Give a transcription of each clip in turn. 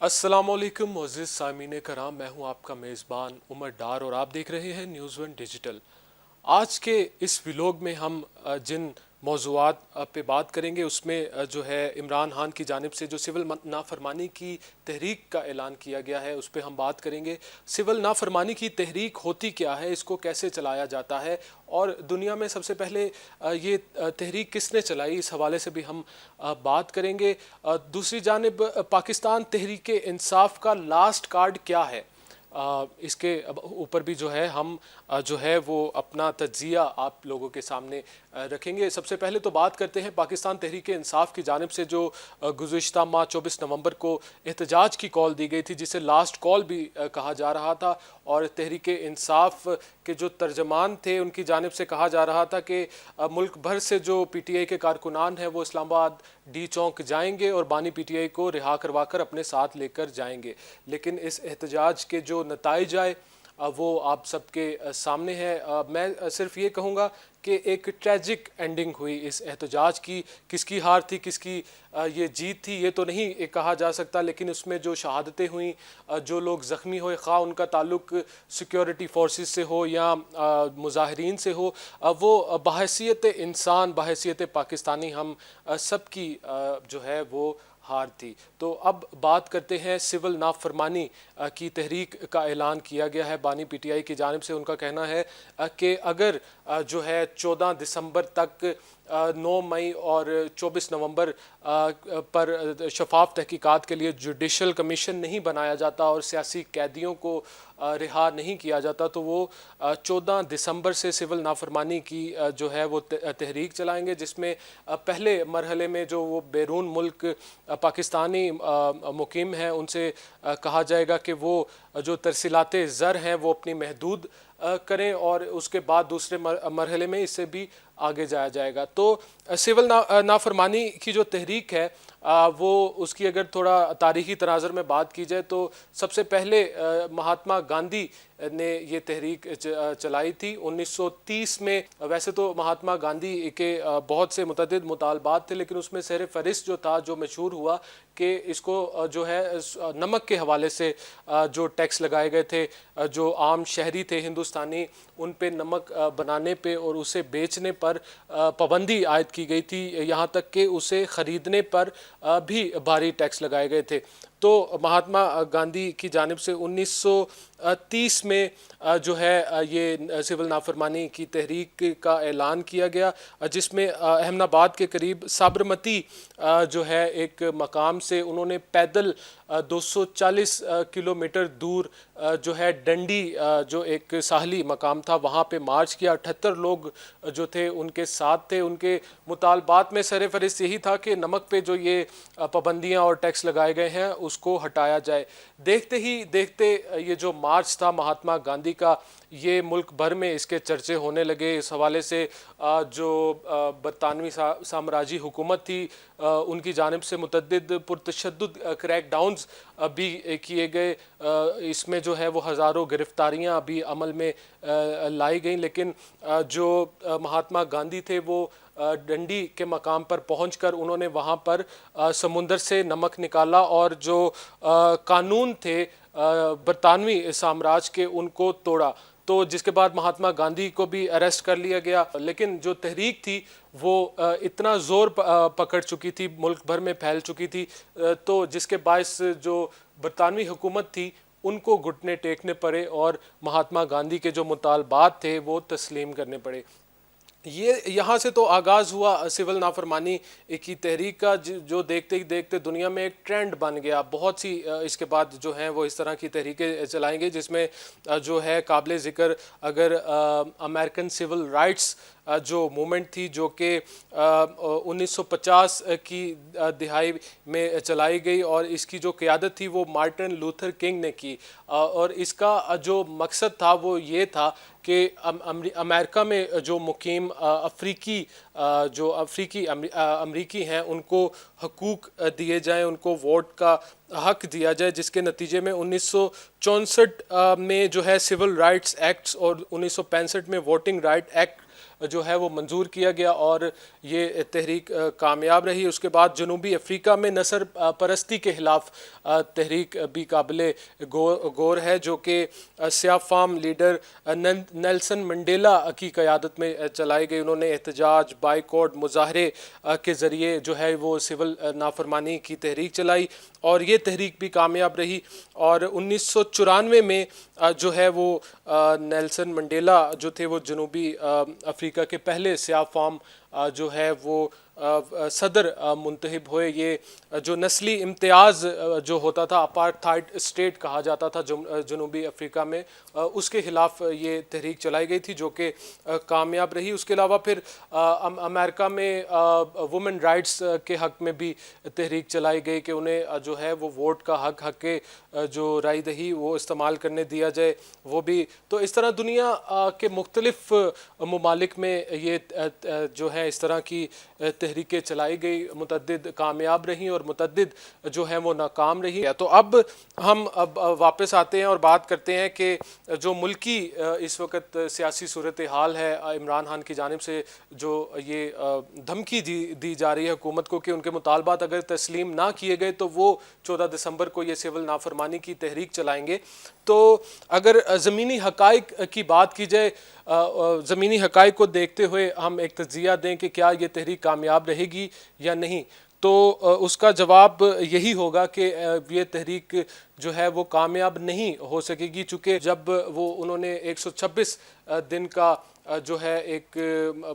السلام علیکم معزز سامعین کرام، میں ہوں آپ کا میزبان عمر ڈار اور آپ دیکھ رہے ہیں نیوز ون ڈیجیٹل۔ آج کے اس ویلوگ میں ہم جن موضوعات پہ بات کریں گے اس میں جو ہے عمران خان کی جانب سے جو سول نافرمانی کی تحریک کا اعلان کیا گیا ہے اس پہ ہم بات کریں گے۔ سول نافرمانی کی تحریک ہوتی کیا ہے، اس کو کیسے چلایا جاتا ہے، اور دنیا میں سب سے پہلے یہ تحریک کس نے چلائی، اس حوالے سے بھی ہم بات کریں گے۔ دوسری جانب پاکستان تحریک انصاف کا لاسٹ کارڈ کیا ہے، اس کے اوپر بھی جو ہے ہم جو ہے وہ اپنا تجزیہ آپ لوگوں کے سامنے رکھیں گے۔ سب سے پہلے تو بات کرتے ہیں پاکستان تحریک انصاف کی جانب سے جو گزشتہ ماہ 24 نومبر کو احتجاج کی کال دی گئی تھی، جسے لاسٹ کال بھی کہا جا رہا تھا، اور تحریک انصاف کے جو ترجمان تھے ان کی جانب سے کہا جا رہا تھا کہ ملک بھر سے جو پی ٹی آئی کے کارکنان ہیں وہ اسلام آباد ڈی چونک جائیں گے اور بانی پی ٹی آئی کو رہا کروا کر اپنے ساتھ لے کر جائیں گے۔ لیکن اس احتجاج کے جو نتائج آئے وہ آپ سب کے سامنے ہے۔ میں صرف یہ کہوں گا کہ ایک ٹریجک اینڈنگ ہوئی اس احتجاج کی۔ کس کی ہار تھی، کس کی یہ جیت تھی، یہ تو نہیں کہا جا سکتا، لیکن اس میں جو شہادتیں ہوئیں، جو لوگ زخمی ہوئے، خواہ ان کا تعلق سیکیورٹی فورسز سے ہو یا مظاہرین سے ہو، وہ بحیثیت انسان، بحیثیت پاکستانی ہم سب کی جو ہے وہ ہار تھی۔ تو اب بات کرتے ہیں سول نافرمانی کی تحریک کا اعلان کیا گیا ہے بانی پی ٹی آئی کی جانب سے۔ ان کا کہنا ہے کہ اگر جو ہے 14 دسمبر تک 9 مئی اور 24 نومبر پر شفاف تحقیقات کے لیے جوڈیشل کمیشن نہیں بنایا جاتا اور سیاسی قیدیوں کو رہا نہیں کیا جاتا، تو وہ 14 دسمبر سے سول نافرمانی کی جو ہے وہ تحریک چلائیں گے، جس میں پہلے مرحلے میں جو وہ بیرون ملک پاکستانی مقیم ہیں ان سے کہا جائے گا کہ وہ جو ترسیلات زر ہیں وہ اپنی محدود کریں، اور اس کے بعد دوسرے مرحلے میں اس سے بھی آگے جایا جائے گا۔ تو سول نافرمانی کی جو تحریک ہے وہ اس کی اگر تھوڑا تاریخی تناظر میں بات کی جائے تو سب سے پہلے مہاتما گاندھی نے یہ تحریک چلائی تھی 1930 میں۔ ویسے تو مہاتما گاندھی کے بہت سے متعدد مطالبات تھے، لیکن اس میں سر فہرست جو تھا، جو مشہور ہوا، کہ اس کو جو ہے نمک کے حوالے سے جو ٹیکس لگائے گئے تھے، جو عام شہری تھے ہندوستانی ان پہ نمک بنانے پہ اور اسے بیچنے پر پابندی عائد کی گئی تھی، یہاں تک کہ اسے خریدنے پر بھی بھاری ٹیکس لگائے گئے تھے۔ تو مہاتما گاندھی کی جانب سے 1930 میں جو ہے یہ سول نافرمانی کی تحریک کا اعلان کیا گیا، جس میں احمد آباد کے قریب سابرمتی جو ہے ایک مقام سے انہوں نے پیدل 240 کلومیٹر دور جو ہے ڈنڈی جو ایک ساحلی مقام تھا وہاں پہ مارچ کیا۔ 78 لوگ جو تھے ان کے ساتھ تھے۔ ان کے مطالبات میں سر فہرست یہی تھا کہ نمک پہ جو یہ پابندیاں اور ٹیکس لگائے گئے ہیں اس کو ہٹایا جائے۔ دیکھتے ہی دیکھتے یہ جو مارچ تھا مہاتما گاندھی کا، یہ ملک بھر میں اس کے چرچے ہونے لگے۔ اس حوالے سے جو برطانوی سامراجی حکومت تھی ان کی جانب سے متعدد پرتشدد کریک ڈاؤنز بھی کیے گئے۔ اس میں جو ہے وہ ہزاروں گرفتاریاں بھی عمل میں لائی گئیں، لیکن جو مہاتما گاندھی تھے وہ ڈنڈی کے مقام پر پہنچ کر انہوں نے وہاں پر سمندر سے نمک نکالا اور جو قانون تھے برطانوی سامراج کے ان کو توڑا، تو جس کے بعد مہاتما گاندھی کو بھی اریسٹ کر لیا گیا۔ لیکن جو تحریک تھی وہ اتنا زور پکڑ چکی تھی، ملک بھر میں پھیل چکی تھی، تو جس کے باعث جو برطانوی حکومت تھی ان کو گھٹنے ٹیکنے پڑے اور مہاتما گاندھی کے جو مطالبات تھے وہ تسلیم کرنے پڑے۔ یہ یہاں سے تو آغاز ہوا سول نافرمانی کی تحریک کا، جو دیکھتے ہی دیکھتے دنیا میں ایک ٹرینڈ بن گیا۔ بہت سی اس کے بعد جو ہیں وہ اس طرح کی تحریکیں چلائیں گے، جس میں جو ہے قابل ذکر اگر امریکن سول رائٹس جو مومنٹ تھی، جو کہ 1950 کی دہائی میں چلائی گئی، اور اس کی جو قیادت تھی وہ مارٹن لوتھر کنگ نے کی، اور اس کا جو مقصد تھا وہ یہ تھا کہ امریکہ میں جو مقیم امریکی ہیں ان کو حقوق دیے جائیں، ان کو ووٹ کا حق دیا جائے، جس کے نتیجے میں 1964 میں جو ہے سول رائٹس ایکٹس اور 1965 میں ووٹنگ رائٹ ایکٹ جو ہے وہ منظور کیا گیا اور یہ تحریک کامیاب رہی۔ اس کے بعد جنوبی افریقہ میں نسل پرستی کے خلاف تحریک بھی قابل غور ہے، جو کہ سیاہ فام لیڈر نیلسن منڈیلا کی قیادت میں چلائی گئی۔ انہوں نے احتجاج، بائیکاٹ، مظاہرے کے ذریعے جو ہے وہ سول نافرمانی کی تحریک چلائی اور یہ تحریک بھی کامیاب رہی۔ اور 1994 میں جو ہے وہ نیلسن منڈیلا جو تھے وہ جنوبی افریقہ کے پہلے سیاہ فام جو ہے وہ صدر منتخب ہوئے۔ یہ جو نسلی امتیاز جو ہوتا تھا، اپارتھائڈ اسٹیٹ کہا جاتا تھا جنوبی افریقہ میں، اس کے خلاف یہ تحریک چلائی گئی تھی جو کہ کامیاب رہی۔ اس کے علاوہ پھر امریکہ میں وومن رائٹس کے حق میں بھی تحریک چلائی گئی کہ انہیں جو ہے وہ ووٹ کا حق کے جو رائے دہی وہ استعمال کرنے دیا جائے، وہ بھی۔ تو اس طرح دنیا کے مختلف ممالک میں یہ جو ہے اس طرح کی تحریکیں چلائی گئی، متعدد کامیاب رہیں اور متعدد جو ہے وہ ناکام رہی۔ تو اب ہم واپس آتے ہیں اور بات کرتے ہیں کہ جو ملکی اس وقت سیاسی صورتحال ہے، عمران خان کی جانب سے جو یہ دھمکی دی جا رہی ہے حکومت کو کہ ان کے مطالبات اگر تسلیم نہ کیے گئے تو وہ 14 دسمبر کو یہ سول نافرمانی کی تحریک چلائیں گے۔ تو اگر زمینی حقائق کی بات کی جائے، زمینی حقائق کو دیکھتے ہوئے ہم ایک تجزیہ دیں کہ کیا یہ تحریک کامیاب رہے گی یا نہیں، تو اس کا جواب یہی ہوگا کہ یہ تحریک جو ہے وہ کامیاب نہیں ہو سکے گی، چونکہ جب وہ انہوں نے 126 دن کا جو ہے ایک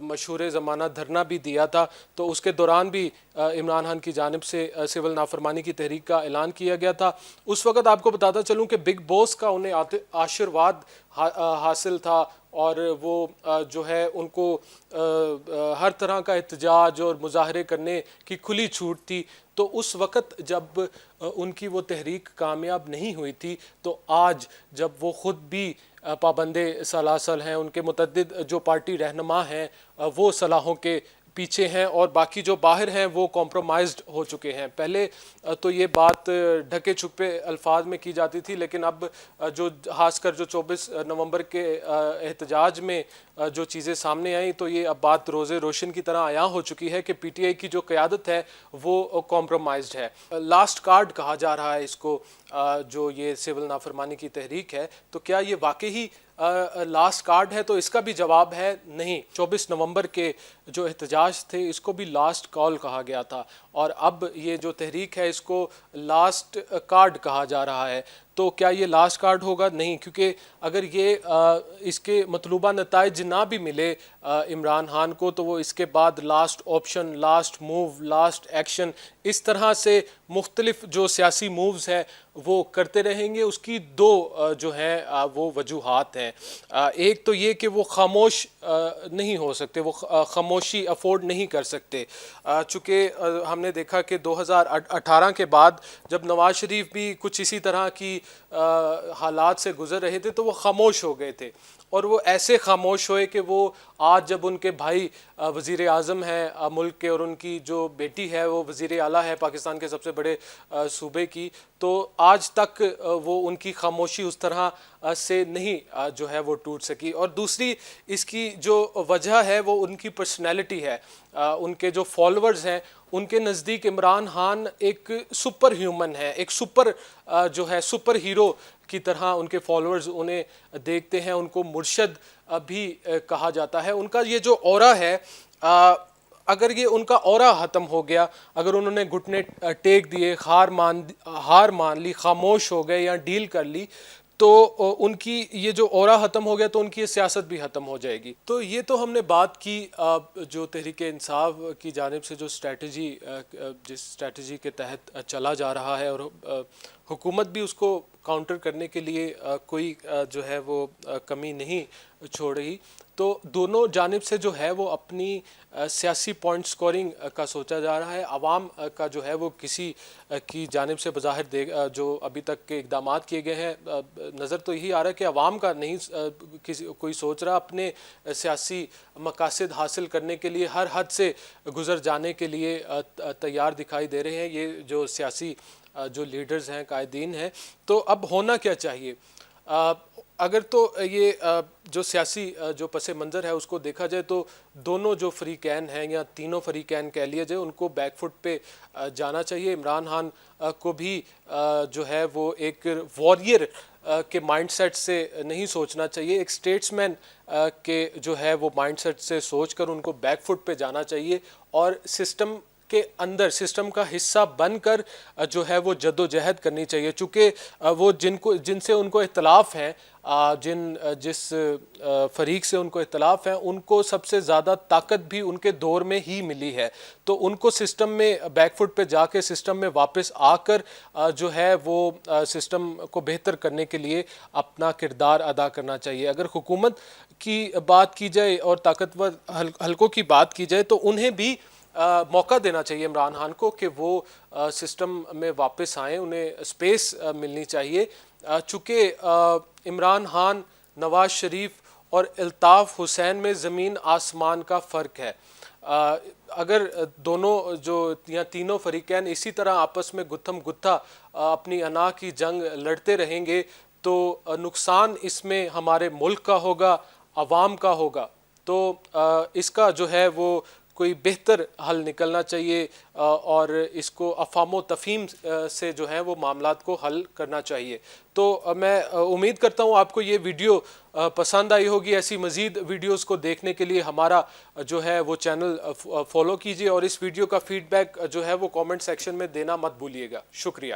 مشہور زمانہ دھرنا بھی دیا تھا، تو اس کے دوران بھی عمران خان کی جانب سے سول نافرمانی کی تحریک کا اعلان کیا گیا تھا۔ اس وقت آپ کو بتاتا چلوں کہ بگ باس کا انہیں آشیرواد حاصل تھا اور وہ جو ہے ان کو ہر طرح کا احتجاج اور مظاہرے کرنے کی کھلی چھوٹ تھی۔ تو اس وقت جب ان کی وہ تحریک کامیاب نہیں ہوئی تھی، تو آج جب وہ خود بھی پابند سلاسل ہیں، ان کے متعدد جو پارٹی رہنما ہیں وہ سلاخوں کے پیچھے ہیں اور باقی جو باہر ہیں وہ کمپرومائزڈ ہو چکے ہیں۔ پہلے تو یہ بات ڈھکے چھپے الفاظ میں کی جاتی تھی، لیکن اب جو خاص کر جو 24 نومبر کے احتجاج میں جو چیزیں سامنے آئیں تو یہ اب بات روزے روشن کی طرح عیاں ہو چکی ہے کہ پی ٹی آئی کی جو قیادت ہے وہ کمپرومائزڈ ہے۔ لاسٹ کارڈ کہا جا رہا ہے اس کو، جو یہ سول نافرمانی کی تحریک ہے، تو کیا یہ واقعی لاسٹ کارڈ ہے؟ تو اس کا بھی جواب ہے نہیں۔ 24 نومبر کے جو احتجاج تھے اس کو بھی لاسٹ کال کہا گیا تھا اور اب یہ جو تحریک ہے اس کو لاسٹ کارڈ کہا جا رہا ہے۔ تو کیا یہ لاسٹ کارڈ ہوگا؟ نہیں، کیونکہ اگر یہ اس کے مطلوبہ نتائج نہ بھی ملے عمران خان کو، تو وہ اس کے بعد last option, last move, last action, اس طرح سے مختلف جو سیاسی مووز ہیں وہ کرتے رہیں گے۔ اس کی دو جو ہیں وہ وجوہات ہیں۔ ایک تو یہ کہ وہ خاموش نہیں ہو سکتے، وہ خاموشی افورڈ نہیں کر سکتے، چونکہ ہم نے دیکھا کہ 2018 کے بعد جب نواز شریف بھی کچھ اسی طرح کی حالات سے گزر رہے تھے تو وہ خاموش ہو گئے تھے، اور وہ ایسے خاموش ہوئے کہ وہ آج جب ان کے بھائی وزیر اعظم ہیں ملک کے اور ان کی جو بیٹی ہے وہ وزیر اعلیٰ ہے پاکستان کے سب سے بڑے صوبے کی، تو آج تک وہ ان کی خاموشی اس طرح سے نہیں جو ہے وہ ٹوٹ سکی۔ اور دوسری اس کی جو وجہ ہے وہ ان کی پرسنالٹی ہے، ان کے جو فالوورز ہیں ان کے نزدیک عمران خان ایک سپر ہیومن ہے، ایک سپر جو ہے سپر ہیرو کی طرح ان کے فالوورز انہیں دیکھتے ہیں، ان کو مرشد بھی کہا جاتا ہے۔ ان کا یہ جو اورا ہے، اگر یہ ان کا اورا ختم ہو گیا، اگر انہوں نے گھٹنے ٹیک دیے، ہار مان لی، خاموش ہو گئے یا ڈیل کر لی، تو ان کی یہ جو اورا ختم ہو گیا تو ان کی سیاست بھی ختم ہو جائے گی۔ تو یہ تو ہم نے بات کی جو تحریک انصاف کی جانب سے جو اسٹریٹجی، جس اسٹریٹجی کے تحت چلا جا رہا ہے، اور حکومت بھی اس کو کاؤنٹر کرنے کے لیے کوئی جو ہے وہ کمی نہیں چھوڑ رہی۔ تو دونوں جانب سے جو ہے وہ اپنی سیاسی پوائنٹ سکورنگ کا سوچا جا رہا ہے۔ عوام کا جو ہے وہ کسی کی جانب سے بظاہر جو ابھی تک کے اقدامات کیے گئے ہیں، نظر تو یہی آ رہا ہے کہ عوام کا نہیں کوئی سوچ رہا، اپنے سیاسی مقاصد حاصل کرنے کے لیے ہر حد سے گزر جانے کے لیے تیار دکھائی دے رہے ہیں یہ جو سیاسی جو لیڈرز ہیں، قائدین ہیں۔ تو اب ہونا کیا چاہیے؟ اگر تو یہ جو سیاسی جو پس منظر ہے اس کو دیکھا جائے تو دونوں جو فریقین ہیں یا تینوں فریقین کہہ لیا جائے ان کو بیک فٹ پہ جانا چاہیے. عمران خان کو بھی جو ہے وہ ایک واریر کے مائنڈ سیٹ سے نہیں سوچنا چاہیے, ایک اسٹیٹس مین کے جو ہے وہ مائنڈ سیٹ سے سوچ کر ان کو بیک فٹ پہ جانا چاہیے اور سسٹم کے اندر سسٹم کا حصہ بن کر جو ہے وہ جد و جہد کرنی چاہیے. چونکہ وہ جن سے ان کو اختلاف ہیں, جس فریق سے ان کو اختلاف ہیں, ان کو سب سے زیادہ طاقت بھی ان کے دور میں ہی ملی ہے. تو ان کو سسٹم میں بیک فٹ پہ جا کے سسٹم میں واپس آ کر جو ہے وہ سسٹم کو بہتر کرنے کے لیے اپنا کردار ادا کرنا چاہیے. اگر حکومت کی بات کی جائے اور طاقتور حلقوں کی بات کی جائے تو انہیں بھی موقع دینا چاہیے عمران خان کو کہ وہ سسٹم میں واپس آئیں, انہیں اسپیس ملنی چاہیے. چونکہ عمران خان, نواز شریف اور الطاف حسین میں زمین آسمان کا فرق ہے. اگر دونوں جو یا تینوں فریقین اسی طرح آپس میں گتھم گتھا اپنی انا کی جنگ لڑتے رہیں گے تو نقصان اس میں ہمارے ملک کا ہوگا, عوام کا ہوگا. تو اس کا جو ہے وہ کوئی بہتر حل نکلنا چاہیے اور اس کو افہام و تفہیم سے جو ہے وہ معاملات کو حل کرنا چاہیے. تو میں امید کرتا ہوں آپ کو یہ ویڈیو پسند آئی ہوگی. ایسی مزید ویڈیوز کو دیکھنے کے لیے ہمارا جو ہے وہ چینل فالو کیجیے اور اس ویڈیو کا فیڈ بیک جو ہے وہ کامنٹ سیکشن میں دینا مت بھولیے گا. شکریہ.